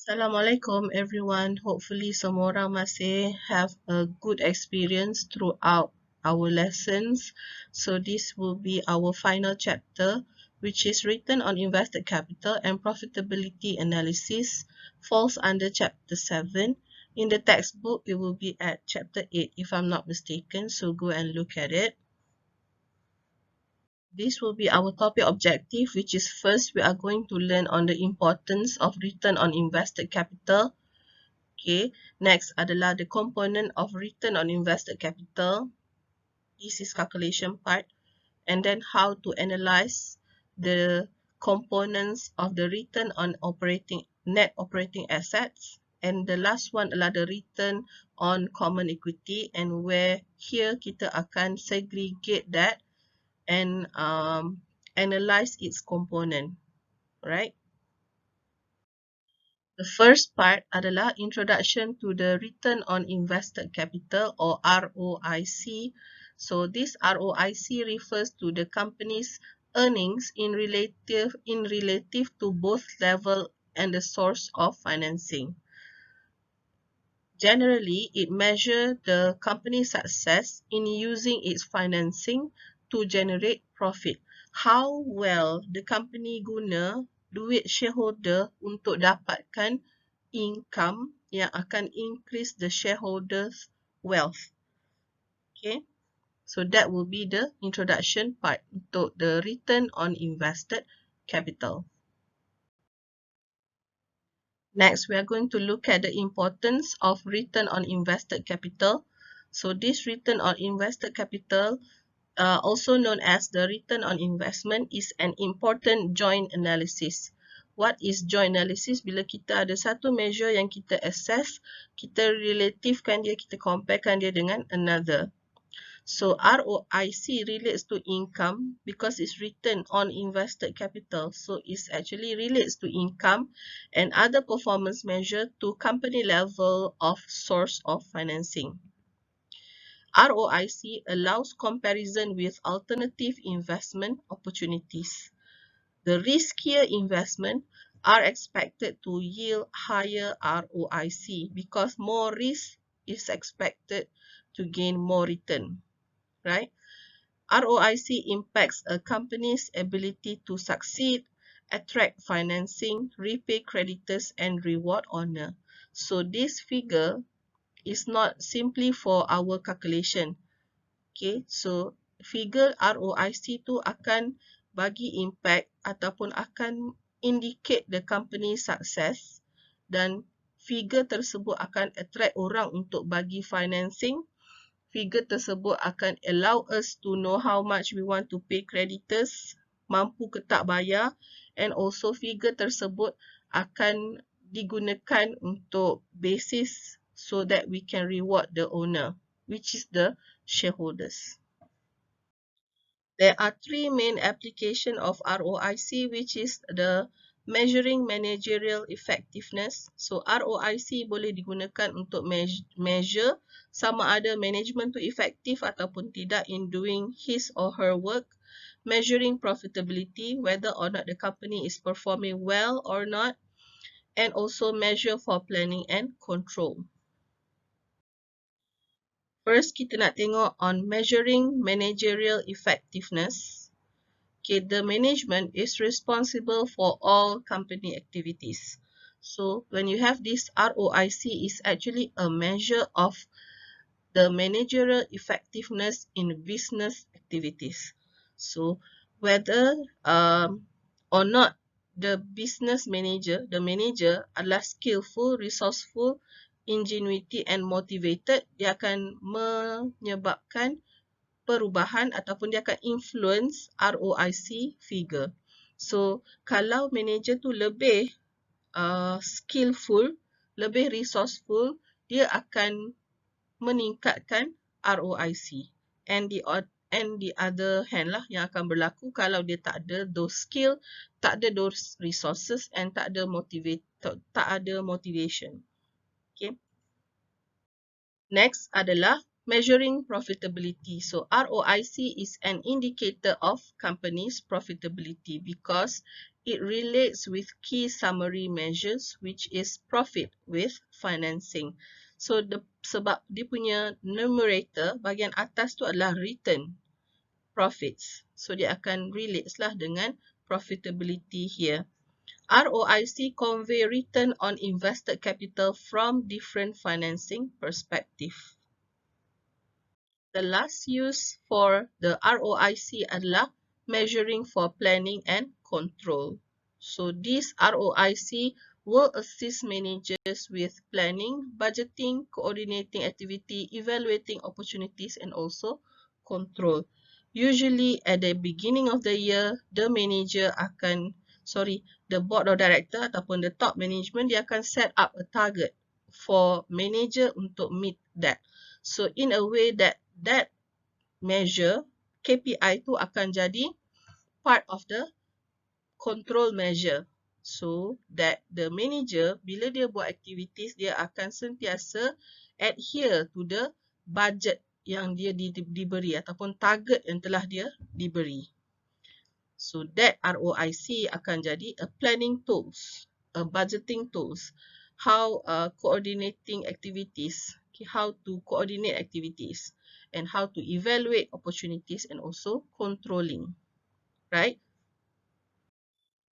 Assalamualaikum everyone. Hopefully semua orang masih have a good experience throughout our lessons. So this will be our final chapter, which is Return on Invested Capital and Profitability Analysis, falls under chapter 7. In the textbook, it will be at chapter 8 if I'm not mistaken. So go and look at it. This will be our topic objective, which is first we are going to learn on the importance of return on invested capital. Okay, next adalah the component of return on invested capital. This is calculation part. And then how to analyze the components of the return on net operating assets. And the last one adalah the return on common equity, and where here kita akan segregate that and analyze its component, right? The first part adalah introduction to the return on invested capital or ROIC. So this ROIC refers to the company's earnings in relative to both level and the source of financing. Generally, it measures the company's success in using its financing to generate profit. How well the company guna duit shareholder untuk dapatkan income yang akan increase the shareholders' wealth. Okay, so that will be the introduction part untuk the return on invested capital. Next, we are going to look at the importance of return on invested capital. So this return on invested capital, also known as the return on investment, is an important joint analysis. What is joint analysis? Bila kita ada satu measure yang kita assess, kita relativekan dia, kita comparekan dia dengan another. So ROIC relates to income because it's return on invested capital. So it actually relates to income, and other performance measure to company level of source of financing. ROIC allows comparison with alternative investment opportunities. The riskier investment are expected to yield higher ROIC because more risk is expected to gain more return. Right? ROIC impacts a company's ability to succeed, attract financing, repay creditors, and reward owner. So this figure is not simply for our calculation. Okay, so figure ROIC tu akan bagi impact ataupun akan indicate the company success, dan figure tersebut akan attract orang untuk bagi financing. Figure tersebut akan allow us to know how much we want to pay creditors, mampu ke tak bayar, and also figure tersebut akan digunakan untuk basis so that we can reward the owner, which is the shareholders. There are three main applications of ROIC, which is the measuring managerial effectiveness. So ROIC boleh digunakan untuk measure sama ada management tu effective ataupun tidak in doing his or her work. Measuring profitability, whether or not the company is performing well or not. And also measure for planning and control. First, kita nak tengok on measuring managerial effectiveness. Okay, the management is responsible for all company activities. So when you have this ROIC, is actually a measure of the managerial effectiveness in business activities. So whether or not the business manager, the manager adalah skillful, resourceful, ingenuity and motivated, dia akan menyebabkan perubahan ataupun dia akan influence ROIC figure. So kalau manager tu lebih skillful, lebih resourceful, dia akan meningkatkan ROIC. And the other hand lah yang akan berlaku kalau dia tak ada those skill, tak ada those resources, and tak ada motivation. Okay. Next adalah measuring profitability. So ROIC is an indicator of company's profitability because it relates with key summary measures, which is profit with financing. So, sebab dia punya numerator, bahagian atas tu adalah return, profits. So, dia akan relates lah dengan profitability here. ROIC convey return on invested capital from different financing perspective. The last use for the ROIC adalah measuring for planning and control. So this ROIC will assist managers with planning, budgeting, coordinating activity, evaluating opportunities, and also control. Usually at the beginning of the year, the board of director ataupun the top management, dia akan set up a target for manager untuk meet that. So in a way that measure, KPI tu akan jadi part of the control measure. So that the manager, bila dia buat activities, dia akan sentiasa adhere to the budget yang dia diberi ataupun target yang telah dia diberi. So that ROIC akan jadi a planning tools, a budgeting tools, how coordinating activities, how to coordinate activities, and how to evaluate opportunities and also controlling, right?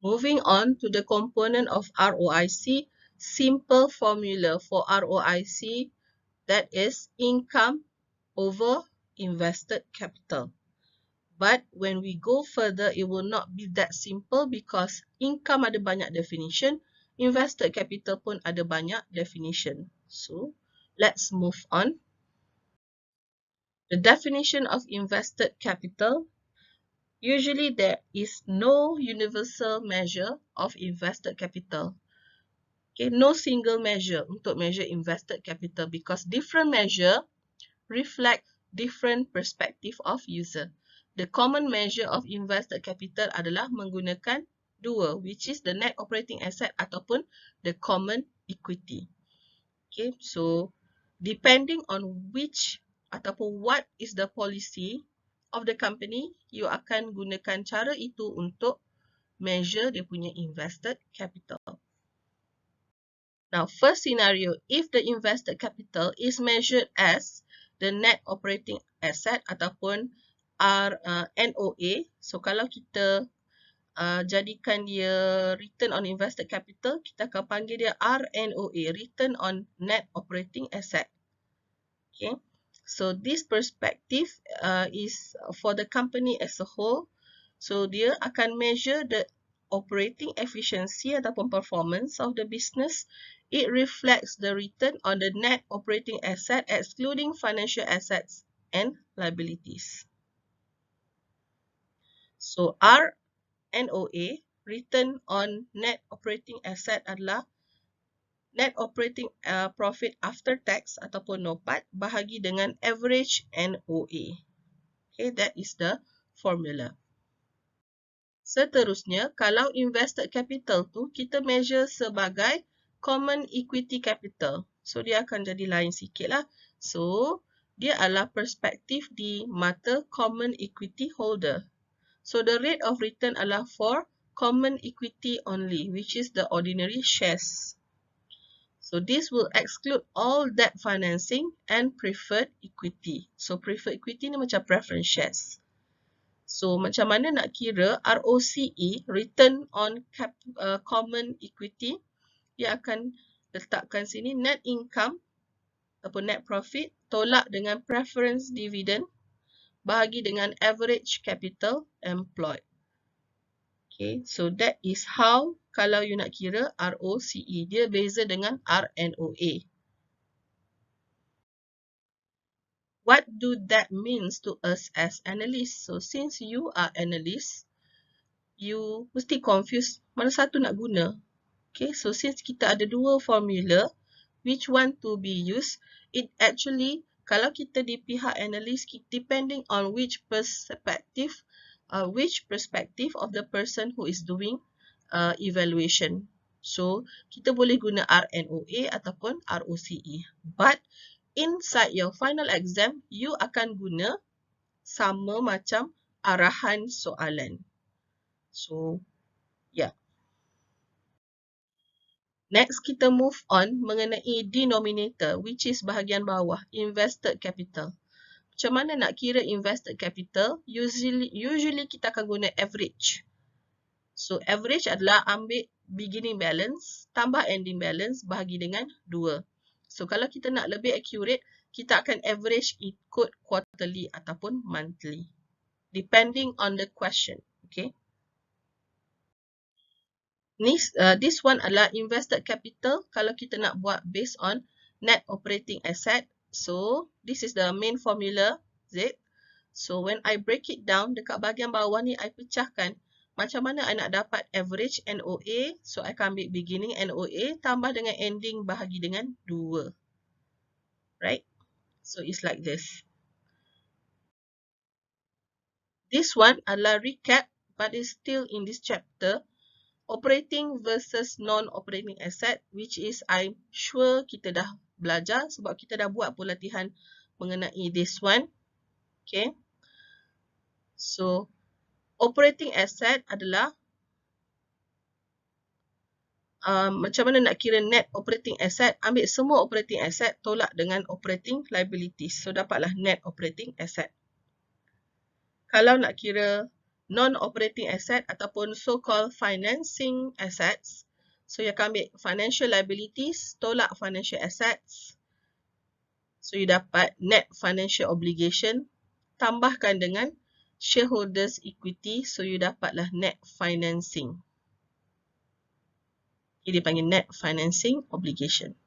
Moving on to the component of ROIC, simple formula for ROIC, that is income over invested capital. But when we go further, it will not be that simple because income ada banyak definition, invested capital pun ada banyak definition. So, let's move on. The definition of invested capital, usually there is no universal measure of invested capital. Okay, no single measure untuk measure invested capital because different measure reflect different perspective of user. The common measure of invested capital adalah menggunakan dua, which is the net operating asset ataupun the common equity. Okay, so depending on which ataupun what is the policy of the company, you akan gunakan cara itu untuk measure dia punya invested capital. Now, first scenario, if the invested capital is measured as the net operating asset ataupun NOA, so kalau kita jadikan dia return on invested capital, kita akan panggil dia RNOA, return on net operating asset. Okay, so this perspective is for the company as a whole. So dia akan measure the operating efficiency ataupun performance of the business. It reflects the return on the net operating asset excluding financial assets and liabilities. So RNOA, return on net operating asset adalah net operating profit after tax ataupun NOPAT bahagi dengan average NOA. Okay, that is the formula. Seterusnya, kalau invested capital tu kita measure sebagai common equity capital. So, dia akan jadi lain sikit lah. So, dia adalah perspektif di mata common equity holder. So, the rate of return adalah for common equity only, which is the ordinary shares. So, this will exclude all debt financing and preferred equity. So, preferred equity ni macam preference shares. So, macam mana nak kira ROCE, return on common equity, dia akan letakkan sini net income ataupun net profit tolak dengan preference dividend bahagi dengan average capital employed. Okay, so that is how kalau you nak kira ROCE, dia beza dengan RNOA. What do that means to us as analysts? So, since you are analysts, you mesti confused mana satu nak guna. Okay, so since kita ada dua formula, which one to be used, it actually, kalau kita di pihak analyst, depending on which perspective of the person who is doing evaluation. So, kita boleh guna RNOA ataupun ROCE. But, inside your final exam, you akan guna sama macam arahan soalan. So, Ya. Next, kita move on mengenai denominator, which is bahagian bawah, invested capital. Macam mana nak kira invested capital? Usually kita akan guna average. So, average adalah ambil beginning balance tambah ending balance bahagi dengan 2. So, kalau kita nak lebih accurate, kita akan average ikut quarterly ataupun monthly, depending on the question. Okay. This one adalah invested capital kalau kita nak buat based on net operating asset. So, this is the main formula, Z. So, when I break it down, dekat bahagian bawah ni, I pecahkan macam mana I nak dapat average NOA. So, I akan ambil beginning NOA tambah dengan ending bahagi dengan 2. Right? So, it's like this. This one adalah recap, but it's still in this chapter. Operating versus non-operating asset, which is I'm sure kita dah belajar sebab kita dah buat pelatihan mengenai this one. Okay. So, operating asset adalah macam mana nak kira net operating asset. Ambil semua operating asset, tolak dengan operating liabilities. So, dapatlah net operating asset. Kalau nak kira non-operating asset ataupun so-called financing assets, so you akan ambil financial liabilities, tolak financial assets. So you dapat net financial obligation, tambahkan dengan shareholders equity, so you dapatlah net financing. Ini dipanggil net financing obligation.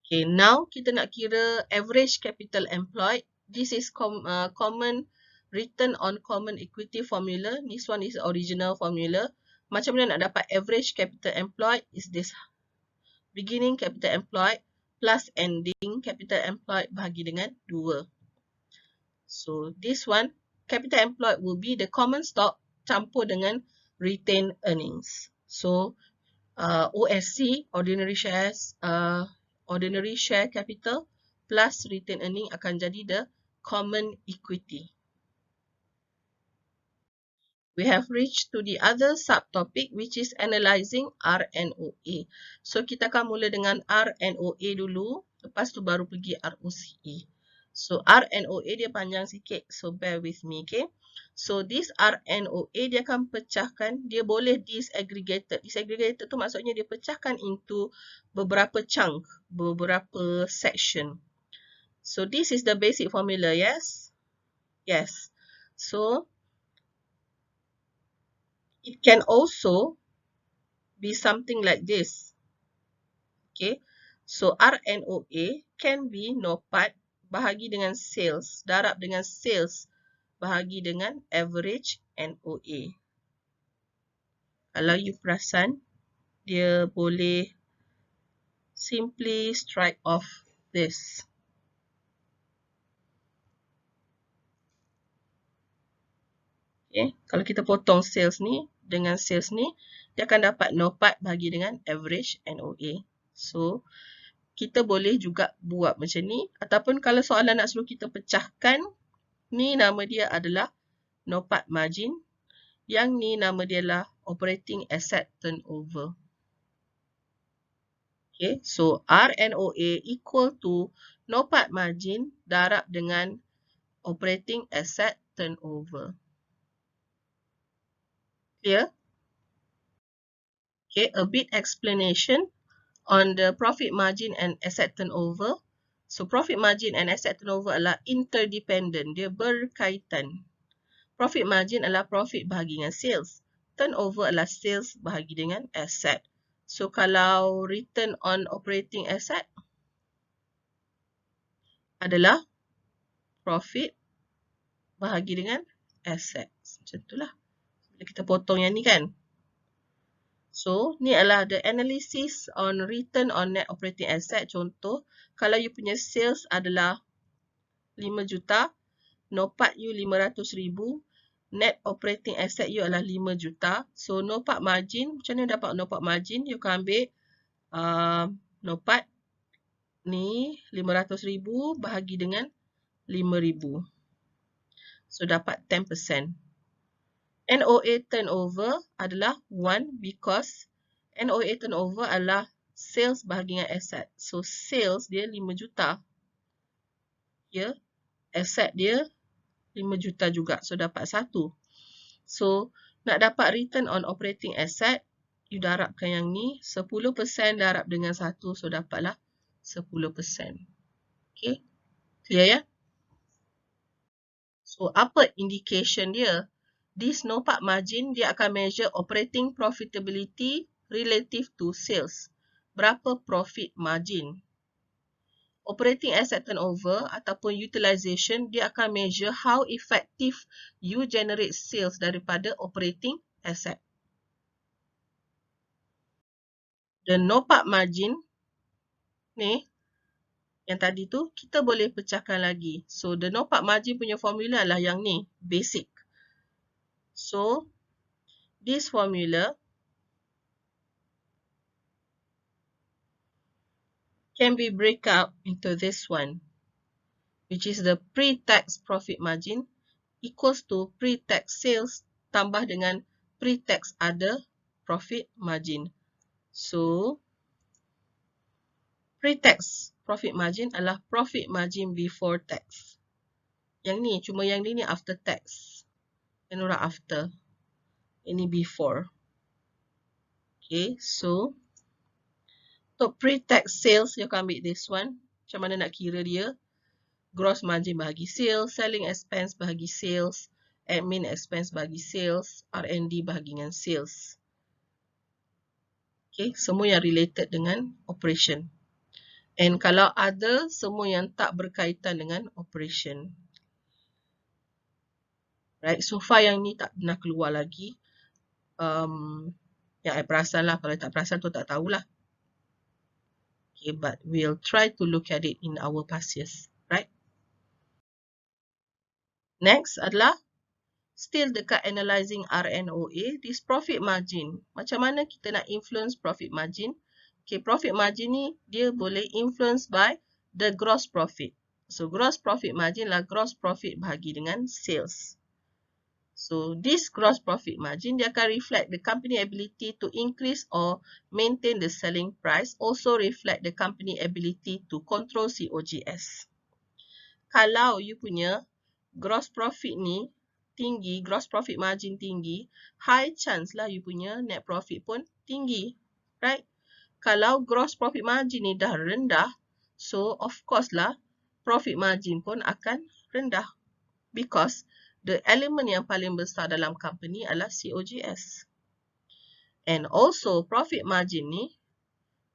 Okay, now kita nak kira average capital employed. This is common return on common equity formula. This one is original formula. Macam mana nak dapat average capital employed is this. Beginning capital employed plus ending capital employed bahagi dengan 2. So, this one, capital employed will be the common stock campur dengan retained earnings. So, OSC, ordinary shares, ordinary share capital plus retained earning akan jadi the common equity. We have reached to the other subtopic which is analyzing RNOA. So, kita akan mula dengan RNOA dulu, lepas tu baru pergi ROCE. So, RNOA dia panjang sikit, so bear with me, okay? So, this RNOA dia akan pecahkan, dia boleh disaggregated. Disaggregated tu maksudnya dia pecahkan into beberapa chunk, beberapa section. So, this is the basic formula, yes? Yes. So, it can also be something like this. Okay. So, RNOA can be NOPAT bahagi dengan sales. Darab dengan sales bahagi dengan average NOA. Kalau you perasan, dia boleh simply strike off this. Okay. Kalau kita potong sales ni dengan sales ni, dia akan dapat NOPAT bahagi dengan average NOA. So, kita boleh juga buat macam ni. Ataupun kalau soalan nak suruh kita pecahkan, ni nama dia adalah NOPAT margin. Yang ni nama dia adalah operating asset turnover. Okay, so RNOA equal to NOPAT margin darab dengan operating asset turnover. Clear? Okay, a bit explanation on the profit margin and asset turnover. So, profit margin and asset turnover adalah interdependent. Dia berkaitan. Profit margin adalah profit bahagi dengan sales. Turnover adalah sales bahagi dengan asset. So, kalau return on operating asset adalah profit bahagi dengan asset. Macam itulah. Kita potong yang ni kan. So, ni adalah the analysis on return on net operating asset. Contoh, kalau you punya sales adalah 5 juta, NOPAT you 500,000, net operating asset you adalah 5 juta. So, NOPAT margin, macam mana dapat NOPAT margin? You akan ambil NOPAT ni 500,000 bahagi dengan 5,000. So, dapat 10%. NOA turnover adalah 1 because NOA turnover adalah sales bahagi dengan asset. So, sales dia 5 juta. Ya, asset dia 5 juta juga. So, dapat 1. So, nak dapat return on operating asset, you darabkan yang ni. 10% darab dengan 1. So, dapatlah 10%. Okay, clear ya? So, apa indication dia? This NOPAT margin, dia akan measure operating profitability relative to sales. Berapa profit margin? Operating asset turnover ataupun utilization, dia akan measure how effective you generate sales daripada operating asset. The NOPAT margin ni, yang tadi tu, kita boleh pecahkan lagi. So, the NOPAT margin punya formula lah yang ni, basic. So, this formula can be break up into this one, which is the pre-tax profit margin equals to pre-tax sales tambah dengan pre-tax other profit margin. So, pre-tax profit margin adalah profit margin before tax. Yang ni, cuma yang ni after tax. Yang ni after. Ini before. Okay, so untuk pre-tax sales, you akan ambil this one. Macam mana nak kira dia? Gross margin bahagi sales, selling expense bahagi sales, admin expense bahagi sales, R&D bahagi dengan sales. Okay, semua yang related dengan operation. And kalau ada, semua yang tak berkaitan dengan operation. Right, so far yang ni tak pernah keluar lagi. Yang I perasan lah, kalau tak perasan tu tak tahulah. Okay, but we'll try to look at it in our past years, right? Next adalah still dekat analyzing RNOA, this profit margin. Macam mana kita nak influence profit margin? Okay, profit margin ni dia boleh influence by the gross profit. So, gross profit margin lah gross profit bahagi dengan sales. So, this gross profit margin, dia akan reflect the company ability to increase or maintain the selling price. Also reflect the company ability to control COGS. Kalau you punya gross profit ni tinggi, gross profit margin tinggi, high chance lah you punya net profit pun tinggi. Right? Kalau gross profit margin ni dah rendah, so of course lah, profit margin pun akan rendah. Because the element yang paling besar dalam company adalah COGS. And also, profit margin ni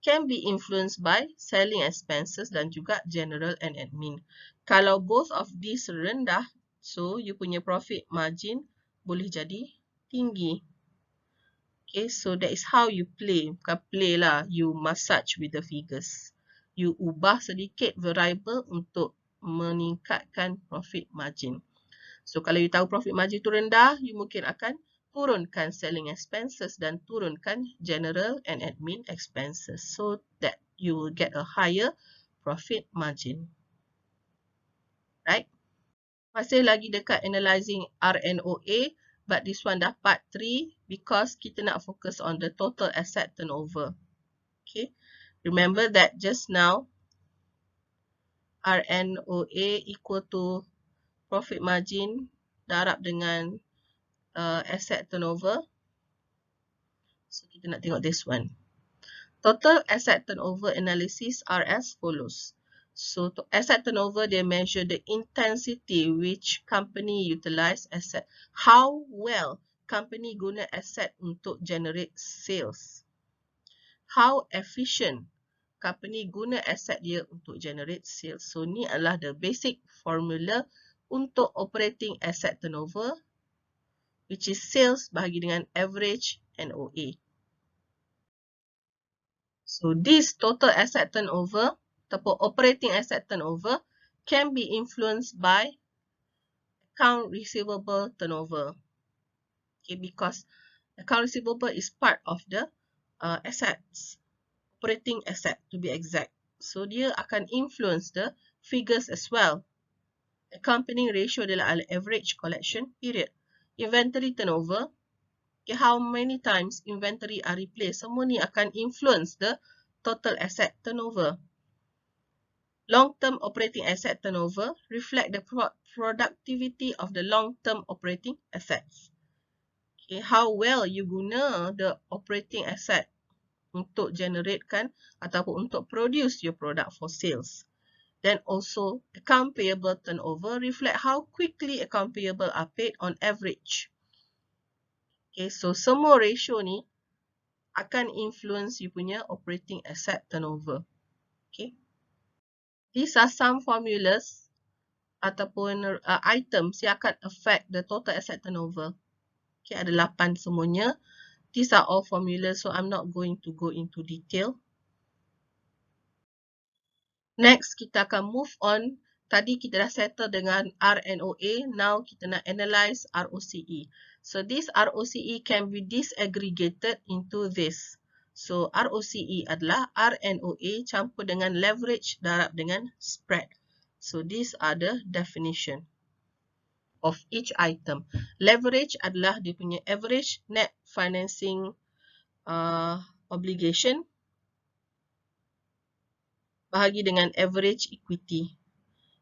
can be influenced by selling expenses dan juga general and admin. Kalau both of these rendah, so you punya profit margin boleh jadi tinggi. Okay, so that is how you play. Bukan play lah, you massage with the figures. You ubah sedikit variable untuk meningkatkan profit margin. So, kalau you tahu profit margin tu rendah, you mungkin akan turunkan selling expenses dan turunkan general and admin expenses so that you will get a higher profit margin. Right? Masih lagi dekat analyzing RNOA, but this one dah part 3 because kita nak focus on the total asset turnover. Okay? Remember that just now, RNOA equal to profit margin darab dengan asset turnover. So, kita nak tengok this one. Total asset turnover analysis are as follows. So, asset turnover, they measure the intensity which company utilize asset. How well company guna asset untuk generate sales. How efficient company guna asset dia untuk generate sales. So, ni adalah the basic formula untuk operating asset turnover, which is sales bahagi dengan average NOA. So, this total asset turnover ataupun operating asset turnover can be influenced by account receivable turnover. Okay, because account receivable is part of the assets, operating asset to be exact. So, dia akan influence the figures as well. Accompanying ratio adalah average collection period. Inventory turnover. Okay, how many times inventory are replaced. Semua ni akan influence the total asset turnover. Long-term operating asset turnover reflect the productivity of the long-term operating assets. Okay, how well you guna the operating asset untuk generatekan ataupun untuk produce your product for sales. Then also account payable turnover reflect how quickly account payable are paid on average. Okay, so semua ratio ni akan influence you punya operating asset turnover. Okay. These are some formulas ataupun items yang akan affect the total asset turnover. Okay, ada 8 semuanya. These are all formulas, so I'm not going to go into detail. Next, kita akan move on. Tadi kita dah settle dengan RNOA. Now, kita nak analyze ROCE. So, this ROCE can be disaggregated into this. So, ROCE adalah RNOA campur dengan leverage darab dengan spread. So, these are the definition of each item. Leverage adalah dia punya average net financing obligation bahagi dengan average equity.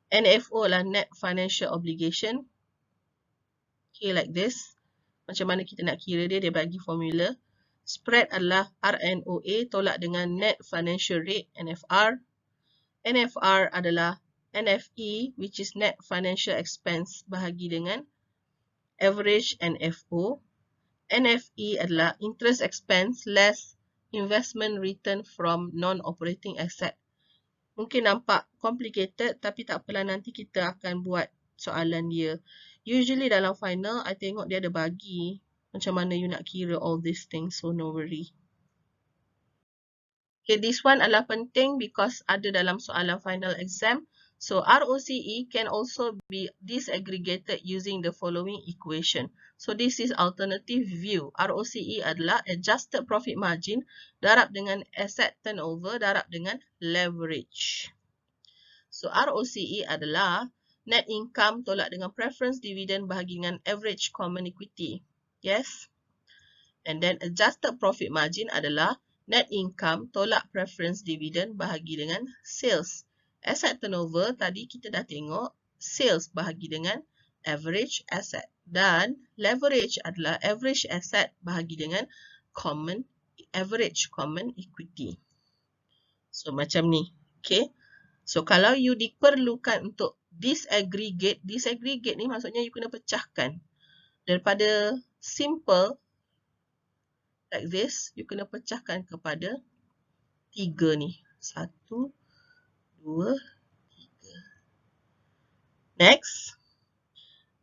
NFO adalah net financial obligation. Okay, like this. Macam mana kita nak kira dia, dia bagi formula. Spread adalah RNOA tolak dengan net financial rate, NFR. NFR adalah NFE, which is net financial expense bahagi dengan average NFO. NFE adalah interest expense less investment return from non-operating asset. Mungkin nampak complicated, tapi tak apalah, nanti kita akan buat soalan dia. Usually dalam final, I tengok dia ada bagi macam mana you nak kira all these things, so no worry. Okay, this one adalah penting because ada dalam soalan final exam. So, ROCE can also be disaggregated using the following equation. So, this is alternative view. ROCE adalah adjusted profit margin darab dengan asset turnover darab dengan leverage. So, ROCE adalah net income tolak dengan preference dividend bahagi dengan average common equity. Yes? And then, adjusted profit margin adalah net income tolak preference dividend bahagi dengan sales. Asset turnover tadi kita dah tengok sales bahagi dengan average asset. Dan leverage adalah average asset bahagi dengan average common equity. So macam ni. Okay. So kalau you diperlukan untuk disaggregate ni maksudnya you kena pecahkan. Daripada simple like this, you kena pecahkan kepada 3 ni. 1, 2, 3. Next.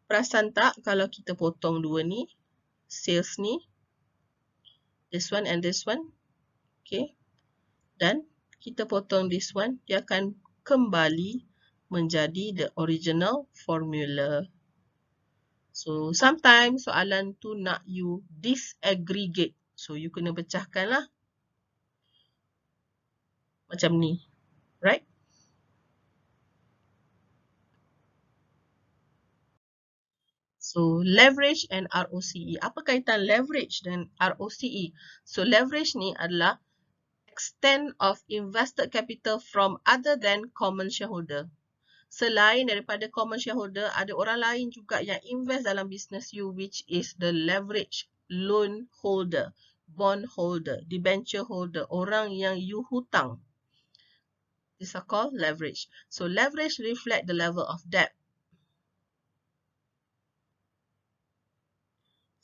Perasan tak kalau kita potong 2 ni, sales ni, this one and this one. Okay. Dan kita potong this one, dia akan kembali menjadi the original formula. So, sometimes soalan tu nak you disaggregate. So, you kena pecahkan lah. Macam ni. Right? So, leverage and ROCE. Apa kaitan leverage dan ROCE? So, leverage ni adalah extent of invested capital from other than common shareholder. Selain daripada common shareholder, ada orang lain juga yang invest dalam business you, which is the leverage loan holder, bond holder, debenture holder, orang yang you hutang. These are called leverage. So, leverage reflect the level of debt.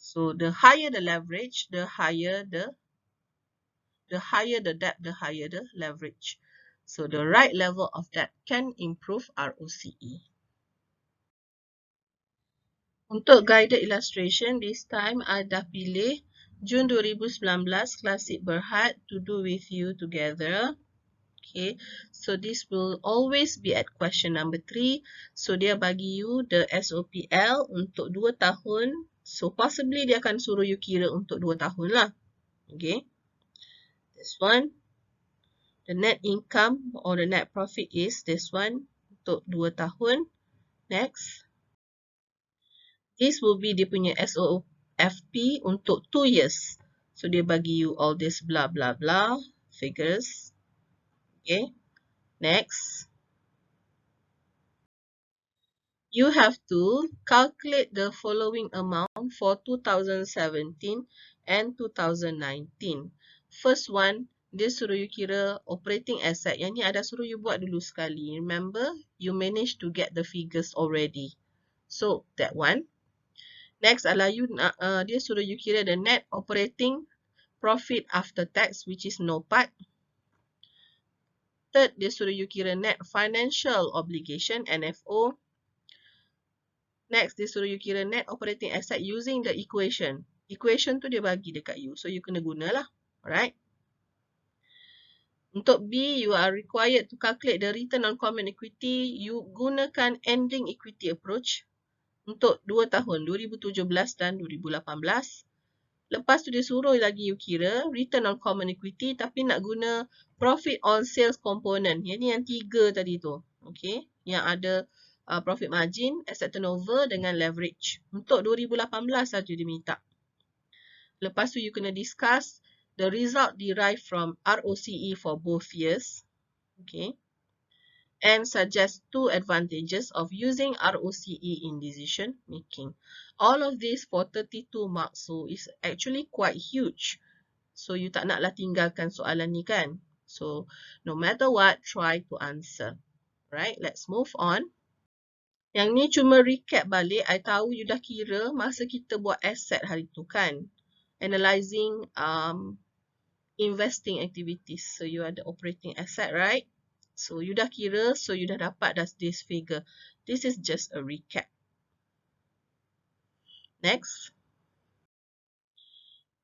So, the higher the leverage, the higher the debt, the higher the leverage. So, the right level of debt can improve ROCE. Untuk guided illustration, this time I dah pilih Jun 2019 Klasik Berhad to do with you together. Okay, so this will always be at question number 3. So, dia bagi you the SOPL untuk 2 tahun. So, possibly dia akan suruh you kira untuk 2 tahun lah. Okay. This one. The net income or the net profit is this one untuk 2 tahun. Next. This will be dia punya SOFP untuk 2 years. So dia bagi you all this blah blah blah figures. Okay. Next. You have to calculate the following amount for 2017 and 2019. First one, dia suruh you kira operating asset. Yang ni ada suruh you buat dulu sekali. Remember, you managed to get the figures already. So, that one. Next, dia suruh you kira the net operating profit after tax, which is NOPAT. Third, dia suruh you kira net financial obligation, NFO. Next, dia suruh you kira net operating asset using the equation. Equation tu dia bagi dekat you. So, you kena gunalah. Alright. Untuk B, you are required to calculate the return on common equity. You gunakan ending equity approach untuk 2 tahun, 2017 dan 2018. Lepas tu dia suruh lagi you kira return on common equity tapi nak guna profit on sales component. Yang ni yang 3 tadi tu. Okay. Yang ada profit margin, asset turnover dengan leverage. Untuk 2018 saja dia minta. Lepas tu you kena discuss the result derived from ROCE for both years. Okay. And suggest 2 advantages of using ROCE in decision making. All of this for 32 marks. So it's actually quite huge. So you tak naklah tinggalkan soalan ni kan. So no matter what, try to answer. Right, let's move on. Yang ni cuma recap balik. I tahu you dah kira masa kita buat asset hari tu kan. Analyzing investing activities. So you ada operating asset, right? So you dah kira, so you dah dapat this figure. This is just a recap. Next.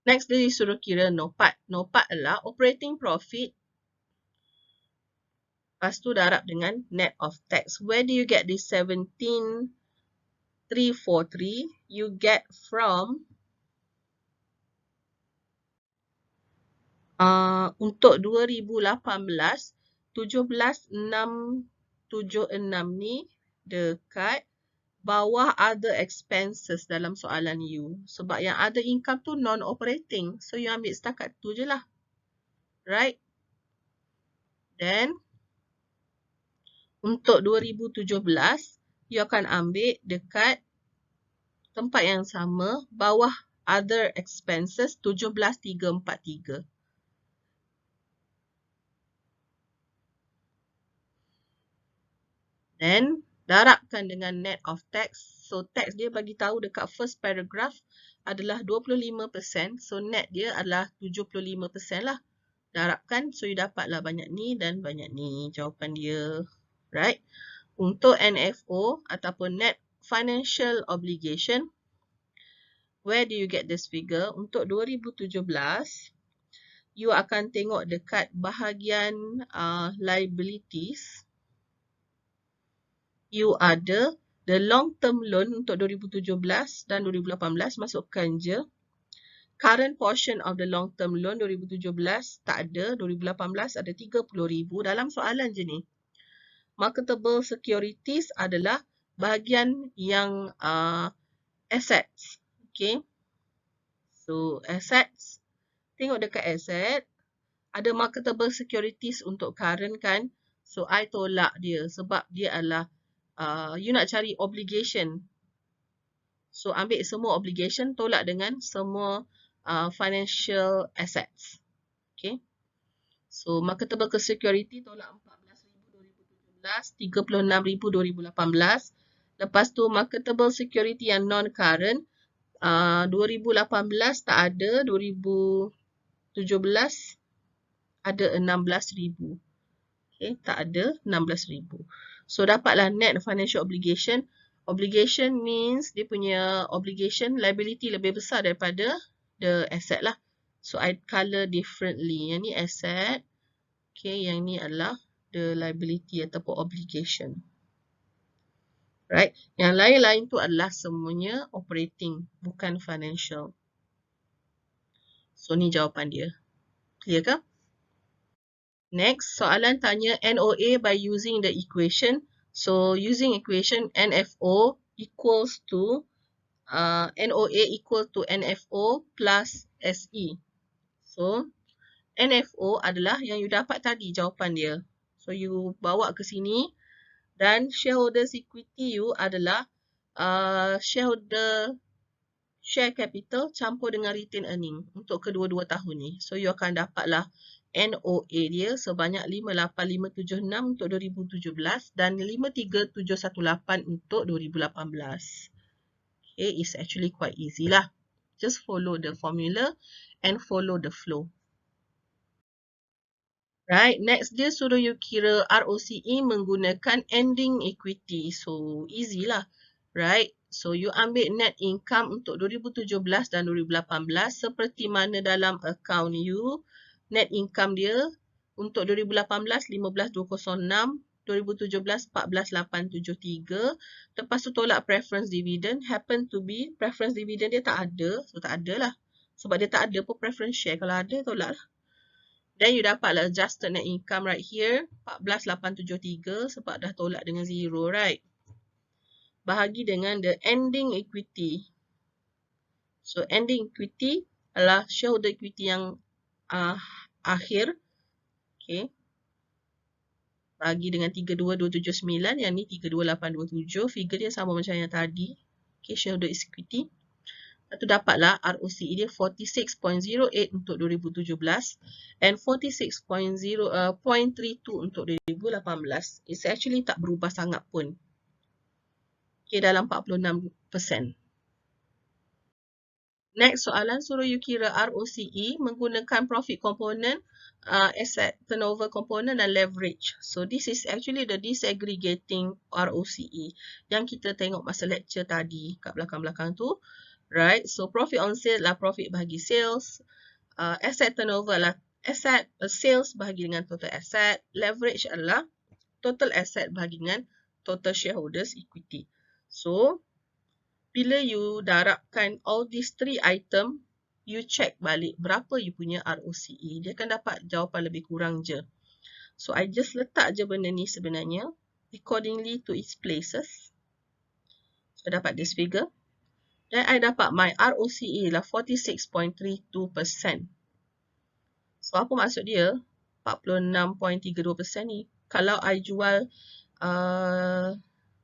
Next, dia disuruh kira NOPAT. NOPAT adalah operating profit. Lepas tu darab dengan net of tax. Where do you get this 17,343? You get from untuk 2018, 17,676 ni dekat bawah other expenses dalam soalan you. Sebab yang other income tu non-operating. So, you ambil setakat tu je lah. Right? Then, untuk 2017, you akan ambil dekat tempat yang sama, bawah other expenses 17,343. Then, darabkan dengan net of tax. So, tax dia bagi tahu dekat first paragraph adalah 25%. So, net dia adalah 75% lah. Darabkan, so you dapatlah banyak ni dan banyak ni jawapan dia. Right? Untuk NFO ataupun net financial obligation, where do you get this figure? Untuk 2017, you akan tengok dekat bahagian liabilities. You ada the long term loan untuk 2017 dan 2018, masukkan je. Current portion of the long term loan 2017 tak ada, 2018 ada 30,000 dalam soalan je ni. Marketable securities adalah bahagian yang assets. Okay. So, assets. Tengok dekat asset. Ada marketable securities untuk current kan. So, I tolak dia sebab dia adalah you nak cari obligation. So, ambil semua obligation, tolak dengan semua financial assets. Okay. So, marketable security tolak 14,000 2017, 36,000 2018. Lepas tu, marketable security yang non-current, 2018 tak ada, 2017 ada 16,000. Okay, tak ada 16,000. So, dapatlah net financial obligation. Obligation means dia punya obligation, liability lebih besar daripada the asset lah. So, I color differently. Yang ni asset. Okay, yang ni adalah the liability ataupun obligation. Right? Yang lain-lain tu adalah semuanya operating, bukan financial. So, ni jawapan dia. Clear ke? Next, soalan tanya NOA by using the equation. So, using equation NFO equals to NOA equal to NFO plus SE. So, NFO adalah yang you dapat tadi jawapan dia. So, you bawa ke sini dan shareholders equity you adalah share capital campur dengan retain earning untuk kedua-dua tahun ni. So, you akan dapatlah NOA dia sebanyak 58576 untuk 2017 dan 53718 untuk 2018. Okay, it's actually quite easy lah. Just follow the formula and follow the flow. Right, next dia suruh you kira ROCE menggunakan ending equity. So, easy lah. Right, so you ambil net income untuk 2017 dan 2018 seperti mana dalam account you. Net income dia untuk 2018 15,206, 2017 14,873. Lepas tu tolak preference dividend. Happen to be preference dividend dia tak ada. So, tak ada lah. Sebab dia tak ada pun preference share. Kalau ada, tolak lah. Then you dapatlah adjusted net income right here. 14,873 sebab dah tolak dengan 0, right? Bahagi dengan the ending equity. So, ending equity adalah shareholder equity yang akhir. Okay. Bagi dengan 32,279. Yang ni 32,827. Figure dia sama macam yang tadi. Okay, shareholder equity. Lepas tu dapatlah ROCE dia 46.08 untuk 2017 and 46.32 untuk 2018. It's actually tak berubah sangat pun. Okay, dalam 46%. Next soalan suruh you kira ROCE menggunakan profit component, asset turnover component dan leverage. So this is actually the disaggregating ROCE yang kita tengok masa lecture tadi kat belakang-belakang tu. Right, so profit on sale adalah profit bahagi sales. Asset turnover adalah asset sales bahagi dengan total asset. Leverage adalah total asset bahagi dengan total shareholders equity. So, bila you darabkan all these three item, you check balik berapa you punya ROCE. Dia akan dapat jawapan lebih kurang je. So, I just letak je benda ni sebenarnya accordingly to its places. So, dapat this figure. Dan I dapat my ROCE lah 46.32%. So, apa maksud dia? 46.32% ni. Kalau I jual,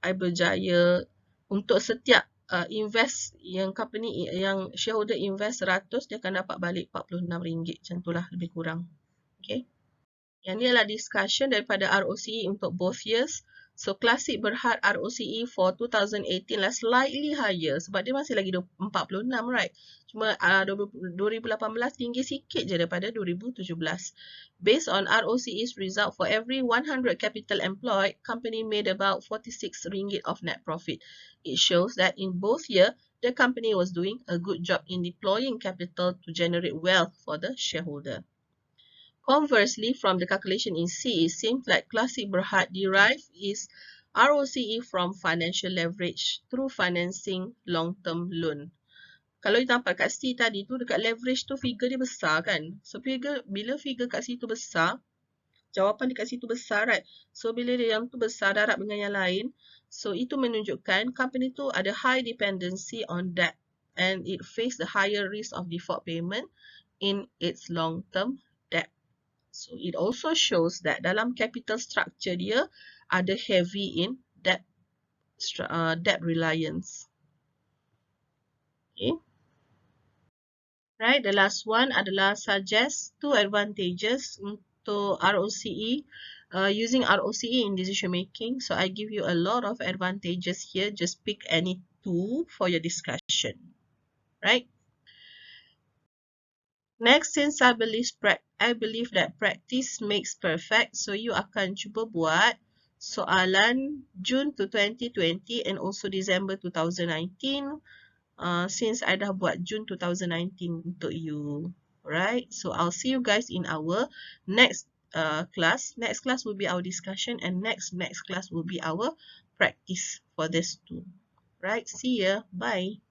I berjaya untuk setiap invest yang company, yang shareholder invest 100, dia akan dapat balik RM46. Macam itulah lebih kurang. Okay. Yang ni adalah discussion daripada ROCE untuk both years. So, Klasik Berhad ROCE for 2018 lah slightly higher sebab dia masih lagi 46, right? Cuma 2018 tinggi sikit je daripada 2017. Based on ROCE's result, for every 100 capital employed, company made about RM46 of net profit. It shows that in both years, the company was doing a good job in deploying capital to generate wealth for the shareholder. Conversely, from the calculation in C, it seems like Klasik Berhad derive is ROCE from financial leverage through financing long-term loan. Kalau kita nampak kat C tadi tu, dekat leverage tu figure dia besar kan? So, bila figure kat situ besar, jawapan dekat situ besar, right? So, bila dia yang tu besar darab dengan yang lain, so itu menunjukkan company tu ada high dependency on debt and it face the higher risk of default payment in its long-term debt. So, it also shows that dalam capital structure dia ada heavy in debt reliance. Okay. Right, the last one adalah suggest two advantages untuk ROCE, using ROCE in decision making. So, I give you a lot of advantages here. Just pick any two for your discussion. Right. Next, since I believe that practice makes perfect, so you akan cuba buat soalan June to 2020 and also December 2019. Since I dah buat June 2019 untuk you, right? So I'll see you guys in our next class. Next class will be our discussion and next class will be our practice for this too. Right? See ya. Bye.